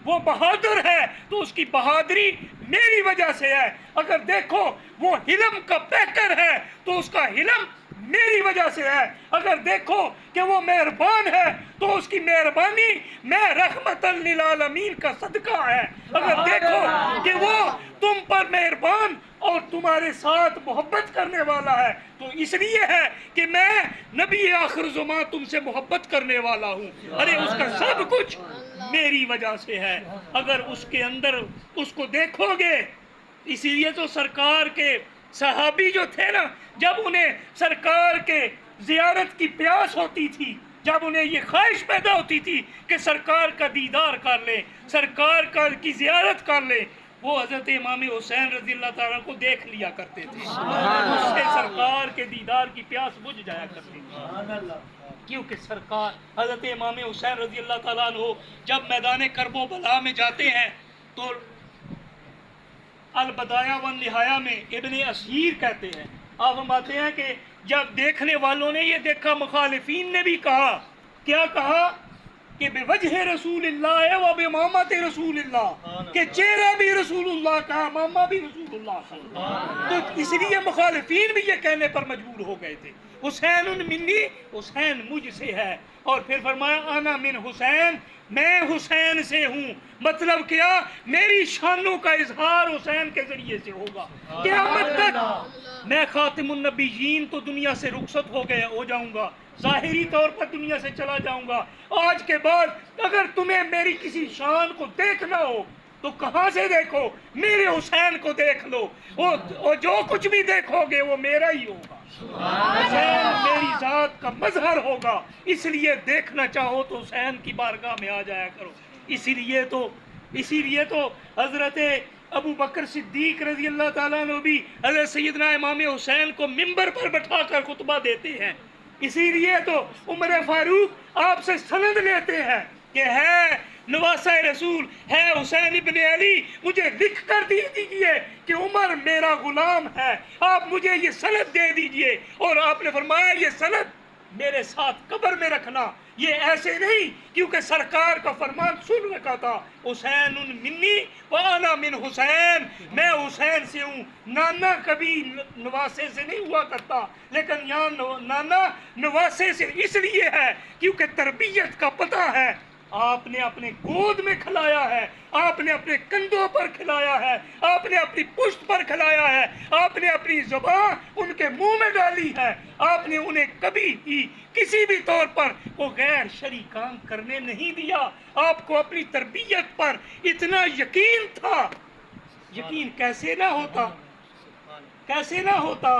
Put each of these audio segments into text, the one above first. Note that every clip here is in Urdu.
وہ بہادر ہے تو اس کی بہادری میری وجہ سے ہے، اگر دیکھو وہ حلم کا پیکر ہے تو اس کا حلم میری وجہ سے ہے، اگر دیکھو کہ وہ مہربان ہے تو اس کی مہربانی میں رحمت للعالمین کا صدقہ ہے، اگر دیکھو کہ وہ تم پر مہربان اور تمہارے ساتھ محبت کرنے والا ہے تو اس لیے ہے کہ میں نبی آخر زمان تم سے محبت کرنے والا ہوں، ارے اس کا سب کچھ میری وجہ سے ہے۔ اگر اس کے اندر اس کو دیکھو گے، اسی لیے تو سرکار کے صحابی جو تھے نا، جب انہیں سرکار کے زیارت کی پیاس ہوتی تھی، جب انہیں یہ خواہش پیدا ہوتی تھی کہ سرکار کا دیدار کر لیں، سرکار کی زیارت کر لیں، وہ حضرت امام حسین رضی اللہ تعالیٰ کو دیکھ لیا کرتے تھے، اس سے سرکار کے دیدار کی پیاس بجھ جایا کرتی تھی، کیونکہ سرکار حضرت امام حسین رضی اللہ تعالیٰ عنہ جب میدان کرب و بلا میں جاتے ہیں تو البدایہ والنہایہ میں ابن اسیر کہتے ہیں، آپ فرماتے ہیں کہ جب دیکھنے والوں نے یہ دیکھا، مخالفین نے بھی کہا، کیا کہا کہ بے وجہ رسول اللہ و بامامت رسول اللہ، کہ چہرہ بھی رسول اللہ کا، امامہ بھی رسول اللہ کا، تو اس لیے مخالفین بھی یہ کہنے پر مجبور ہو گئے تھے حسین منی، حسین مجھ سے ہے، اور پھر فرمایا انا من حسین، میں حسین سے ہوں، مطلب کیا، میری شانوں کا اظہار حسین کے ذریعے سے ہوگا قیامت تک، میں خاتم النبیین تو دنیا سے رخصت ہو جاؤں گا، ظاہری طور پر دنیا سے چلا جاؤں گا، آج کے بعد اگر تمہیں میری کسی شان کو دیکھنا ہو تو کہاں سے دیکھو، میرے حسین کو دیکھ لو، اور جو کچھ بھی دیکھو گے وہ میرا ہی ہوگا، حسین میری ذات کا مظہر ہوگا، اس لیے دیکھنا چاہو تو حسین کی بارگاہ میں آ جایا کرو، اسی لیے تو حضرت ابو بکر صدیق رضی اللہ تعالیٰ عنہ بھی حضرت سیدنا امام حسین کو منبر پر بٹھا کر خطبہ دیتے ہیں، اسی لیے تو عمر فاروق آپ سے سند لیتے ہیں کہ ہے نواسہ رسول ہے حسین ابن علی، مجھے لکھ کر دے دیجئے کہ عمر میرا غلام ہے، آپ مجھے یہ سند دے دیجئے، اور آپ نے فرمایا یہ سند میرے ساتھ قبر میں رکھنا، یہ ایسے نہیں کیونکہ سرکار کا فرمان سن رکھا تھا، حسین منی وانا من حسین، میں حسین سے ہوں، نانا کبھی نواسے سے نہیں ہوا کرتا، لیکن یہاں نانا نواسے سے اس لیے ہے کیونکہ تربیت کا پتہ ہے، آپ نے اپنے گود میں کھلایا ہے، آپ نے اپنے کندھوں پر کھلایا ہے، آپ نے اپنی پشت پر کھلایا ہے، آپ نے اپنی زبان ان کے منہ میں ڈالی ہے، آپ نے انہیں کبھی ہی کسی بھی طور پر وہ غیر شرعی کام کرنے نہیں دیا، آپ کو اپنی تربیت پر اتنا یقین تھا، یقین کیسے نہ ہوتا،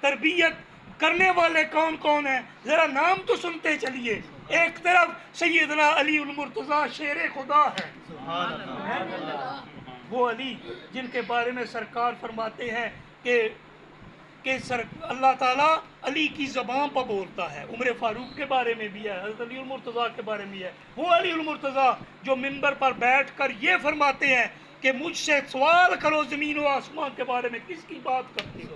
تربیت کرنے والے کون کون ہیں، ذرا نام تو سنتے چلیے، ایک طرف سیدنا علی المرتضیٰ شیر خدا ہے، وہ علی جن کے بارے میں سرکار فرماتے ہیں کہ اللہ تعالیٰ علی کی زبان پر بولتا ہے، عمر فاروق کے بارے میں بھی ہے، حضرت علی المرتضیٰ کے بارے میں ہے، وہ علی المرتضیٰ جو منبر پر بیٹھ کر یہ فرماتے ہیں کہ مجھ سے سوال کرو زمین و آسمان کے بارے میں کس کی بات کرتے ہو،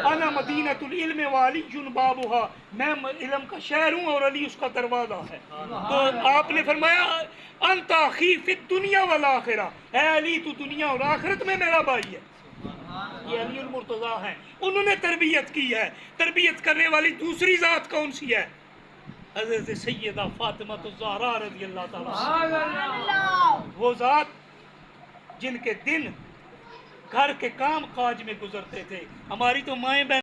انا مدینۃ العلم وعلی بابھا، میں علم کا شہر ہوں اور علی اس کا دروازہ ہے، تو آپ نے فرمایا انت اخی فی الدنیا والآخرہ، اے علی تو دنیا اور آخرت میں میرا بھائی ہے، یہ علی المرتضیٰ ہیں، انہوں نے تربیت کی ہے، تربیت کرنے والی دوسری ذات کون سی ہے، حضرت سیدہ فاطمہ الزہرا رضی اللہ تعالیٰ، وہ ذات جن کے دن گھر کے کام کاج میں گزرتے تھے، ہماری تو مائیں بہن